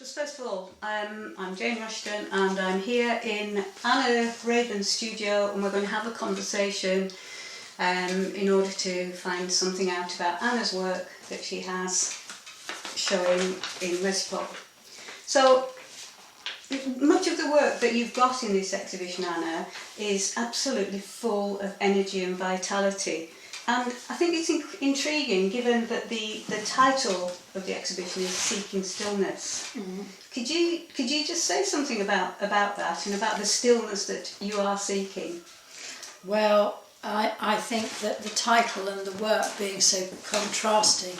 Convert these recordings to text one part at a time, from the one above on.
Just first of all, I'm Jane Rushton and I'm here in Anna Raven's studio, and we're going to have a conversation in order to find something out about Anna's work that she has showing in Resipole. So much of the work that you've got in this exhibition, Anna, is absolutely full of energy and vitality. And I think it's intriguing, given that the title of the exhibition is Seeking Stillness. Mm-hmm. Could you just say something about that and about the stillness that you are seeking? Well, I think that the title and the work being so contrasting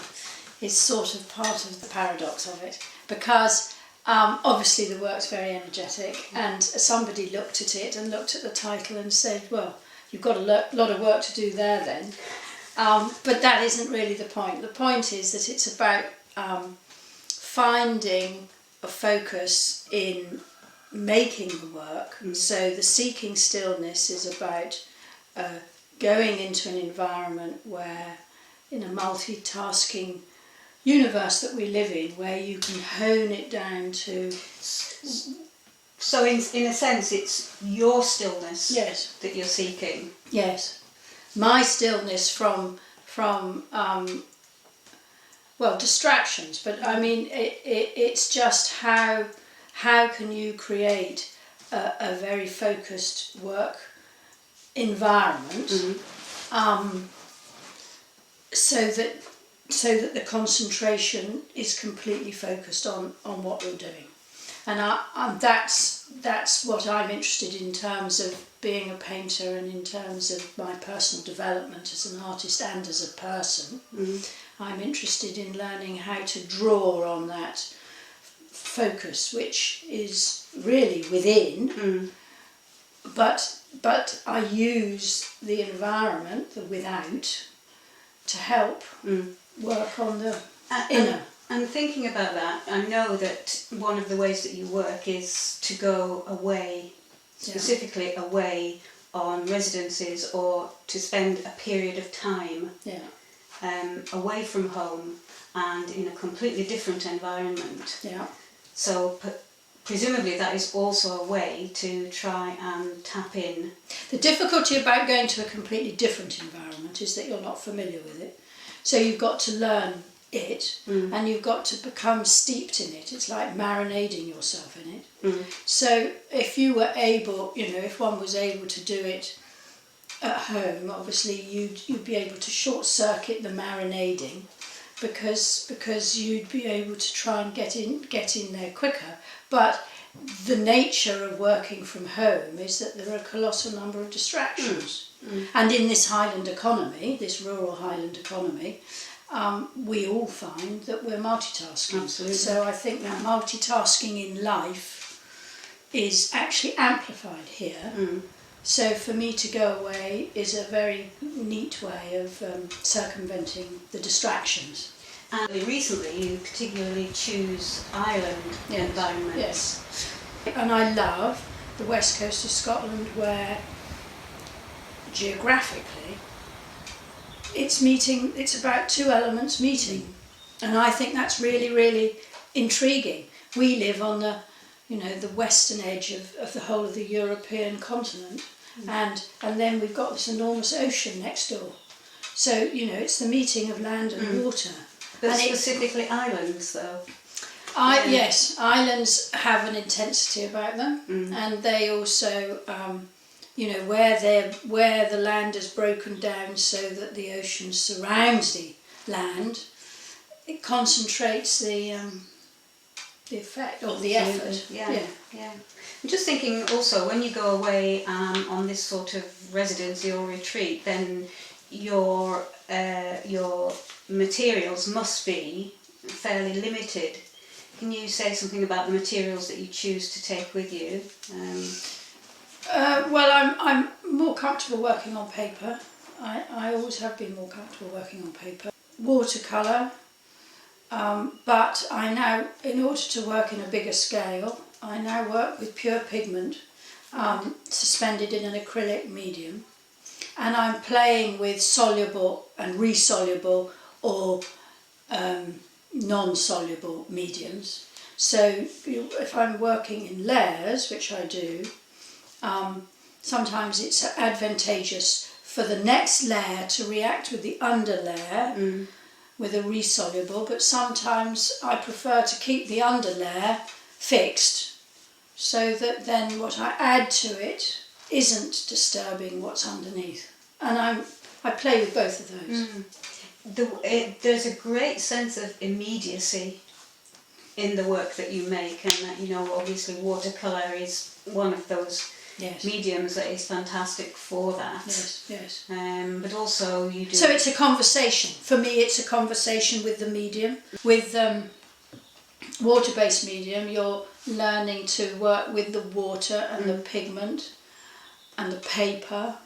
is sort of part of the paradox of it, because obviously the work's very energetic, and somebody looked at it and looked at the title and said, well, you've got a lot of work to do there then. But that isn't really the point. The point is that it's about finding a focus in making the work. Mm. So the seeking stillness is about going into an environment where, in a multitasking universe that we live in, where you can hone it down to... So in a sense it's your stillness, yes, that you're seeking? Yes. My stillness from well, distractions, but I mean it's just how can you create a very focused work environment, mm-hmm. So that the concentration is completely focused on what you're doing. And that's what I'm interested in terms of being a painter, and in terms of my personal development as an artist and as a person. Mm-hmm. I'm interested in learning how to draw on that focus, which is really within, but I use the environment, the without, to help work on the inner. And thinking about that, I know that one of the ways that you work is to go away, specifically away on residences, or to spend a period of time away from home and in a completely different environment. Yeah. So presumably that is also a way to try and tap in. The difficulty about going to a completely different environment is that you're not familiar with it. So you've got to learn it, and you've got to become steeped in it. It's like marinating yourself in it. So if you were able, if one was able to do it at home, obviously you'd be able to short circuit the marinating, because you'd be able to try and get in there quicker. But the nature of working from home is that there are a colossal number of distractions. And in this Highland economy, this rural Highland economy, we all find that we're multitasking. Absolutely. So I think that multitasking in life is actually amplified here. So for me to go away is a very neat way of circumventing the distractions. And recently you particularly choose island environments. Yes. And I love the west coast of Scotland, where geographically it's about two elements meeting, and I think that's really, really intriguing. We live on the western edge of the whole of the European continent, and then we've got this enormous ocean next door. So it's the meeting of land and water. But specifically islands, though. Yes, islands have an intensity about them, and they also. Where the land is broken down so that the ocean surrounds the land, it concentrates the effect or the effort. Yeah. I'm just thinking also, when you go away on this sort of residency or retreat, then your materials must be fairly limited. Can you say something about the materials that you choose to take with you? Well, I'm more comfortable working on paper. I always have been more comfortable working on paper. Watercolor, but I now, in order to work in a bigger scale, I now work with pure pigment, suspended in an acrylic medium, and I'm playing with soluble and resoluble or non-soluble mediums. So if I'm working in layers, which I do, sometimes it's advantageous for the next layer to react with the underlayer with a resoluble, but sometimes I prefer to keep the underlayer fixed so that then what I add to it isn't disturbing what's underneath. And I play with both of those. There's a great sense of immediacy in the work that you make, and that, you know, obviously watercolor is one of those mediums that is fantastic for that. Yes. But also you do. So it's a conversation. For me, it's a conversation with the medium. With water-based medium, you're learning to work with the water and the pigment and the paper.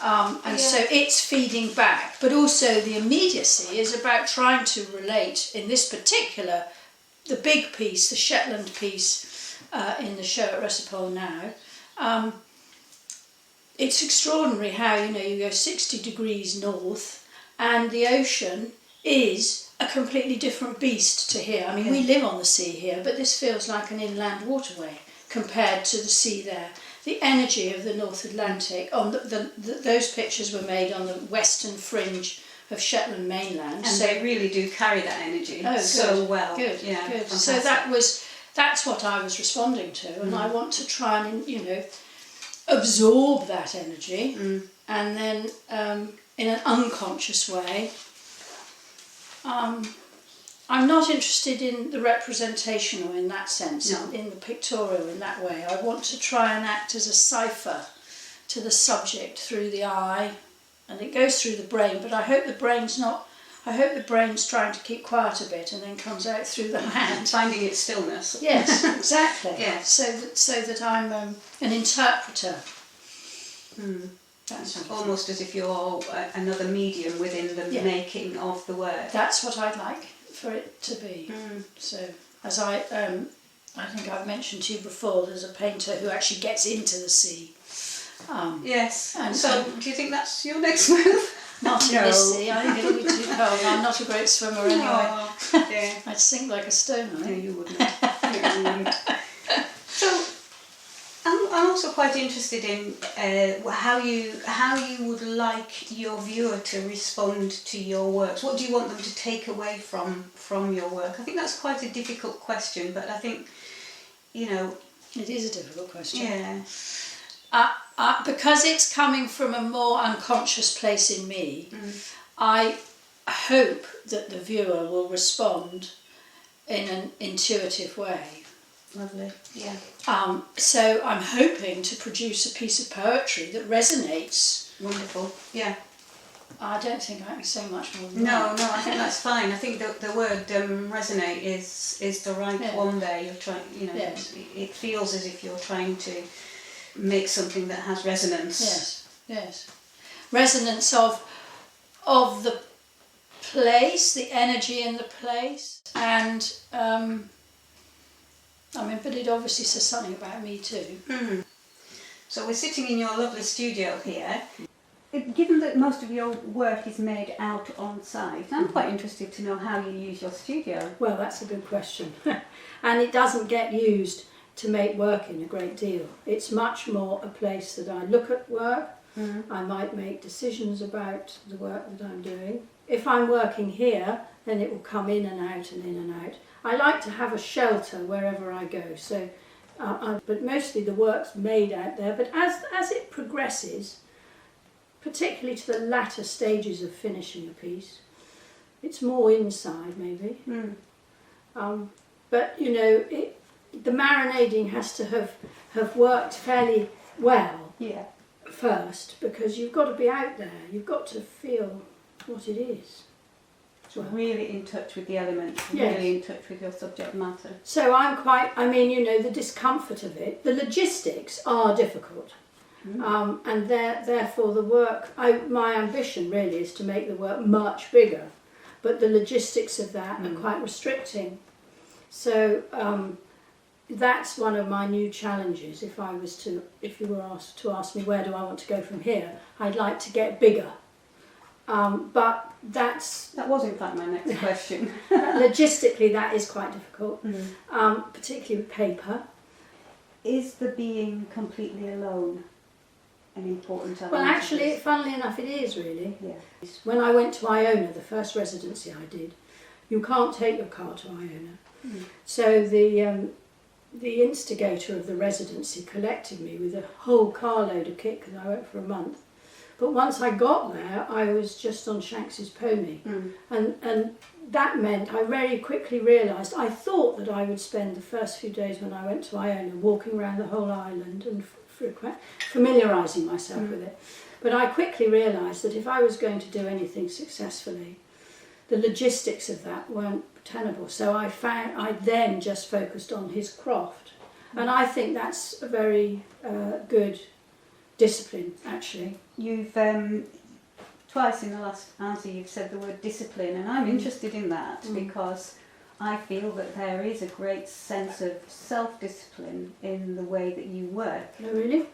So it's feeding back. But also the immediacy is about trying to relate, in this particular, the big piece, the Shetland piece in the show at Resipole now. It's extraordinary how, you know, you go 60 degrees north and the ocean is a completely different beast to here. I mean, we live on the sea here, but this feels like an inland waterway compared to the sea there. The energy of the North Atlantic, those pictures were made on the western fringe of Shetland mainland. And so they really do carry that energy so well. Good. Fantastic. So that's what I was responding to, and I want to try and, you know, absorb that energy, and then in an unconscious way. I'm not interested in the representational in that sense, in the pictorial in that way. I want to try and act as a cipher to the subject through the eye, and it goes through the brain, but I hope the brain's trying to keep quiet a bit and then comes out through the hand. Finding its stillness. Yes, exactly. Yes. So that I'm an interpreter. That's almost as if you're another medium within the making of the work. That's what I'd like for it to be. So, as I think I've mentioned to you before, there's a painter who actually gets into the sea. Yes. And so, do you think that's your next move? Not in this sea. I think it'll be too cold. I'm not a great swimmer anyway. Yeah. I'd sink like a stone. No, you wouldn't. So, I'm also quite interested in how you would like your viewer to respond to your works. What do you want them to take away from your work? I think that's quite a difficult question, but I think, you know, it is a difficult question. Yeah. Because it's coming from a more unconscious place in me, I hope that the viewer will respond in an intuitive way. Lovely, yeah. So I'm hoping to produce a piece of poetry that resonates. Wonderful, yeah. I don't think I can say much more than that. No, I think that's fine. I think the word resonate is the right one there. You're trying, you know, it feels as if you're trying to make something that has resonance. Yes. Resonance of the place, the energy in the place, and but it obviously says something about me too. So we're sitting in your lovely studio here. Given that most of your work is made out on site, I'm quite interested to know how you use your studio. Well, that's a good question. And it doesn't get used to make work in a great deal. It's much more a place that I look at work. I might make decisions about the work that I'm doing. If I'm working here, then it will come in and out and in and out. I like to have a shelter wherever I go, so but mostly the work's made out there. But as it progresses, particularly to the latter stages of finishing a piece, it's more inside maybe. But you know, the marinating has to have worked fairly well first, because you've got to be out there, you've got to feel what it is. So really in touch with the elements, really in touch with your subject matter. So you know, the discomfort of it, the logistics are difficult. And therefore the work, my ambition really is to make the work much bigger, but the logistics of that are quite restricting. So that's one of my new challenges. If you were asked to ask me where do I want to go from here, I'd like to get bigger. But that was in fact my next question. logistically that is quite difficult, particularly with paper. Is the being completely alone an important element? Well, actually, funnily enough, it is really. Yeah. When I went to Iona, the first residency I did, you can't take your car to Iona. So the instigator of the residency collected me with a whole carload of kit because I went for a month. But once I got there, I was just on Shanks's pony. And that meant I very quickly realised, I thought that I would spend the first few days when I went to Iona walking around the whole island and familiarising myself with it. But I quickly realised that if I was going to do anything successfully, the logistics of that weren't tenable. So I then just focused on his craft. And I think that's a very good discipline, actually. You've twice in the last answer you've said the word discipline, and I'm interested in that because I feel that there is a great sense of self-discipline in the way that you work. Oh, really?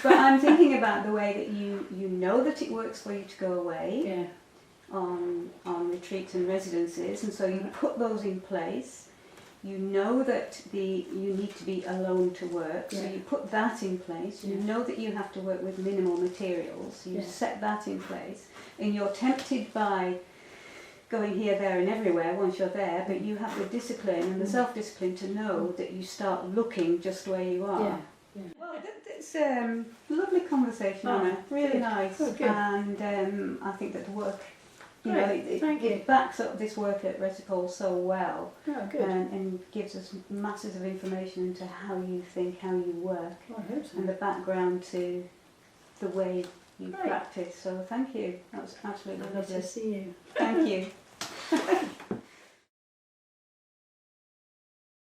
But I'm thinking about the way that you know that it works for you to go away on retreats and residences, and so you put those in place. You know that you need to be alone to work, so you put that in place. You know that you have to work with minimal materials, so you set that in place. And you're tempted by going here, there and everywhere once you're there, but you have the discipline and the self-discipline to know that you start looking just where you are. Well, it's a lovely conversation, Anna. Really nice. Oh, good. And I think that the work, it backs up this work at Resipole so well, and gives us masses of information into how you think, how you work, and the background to the way you practice. So thank you. That was absolutely lovely to see you. Thank you.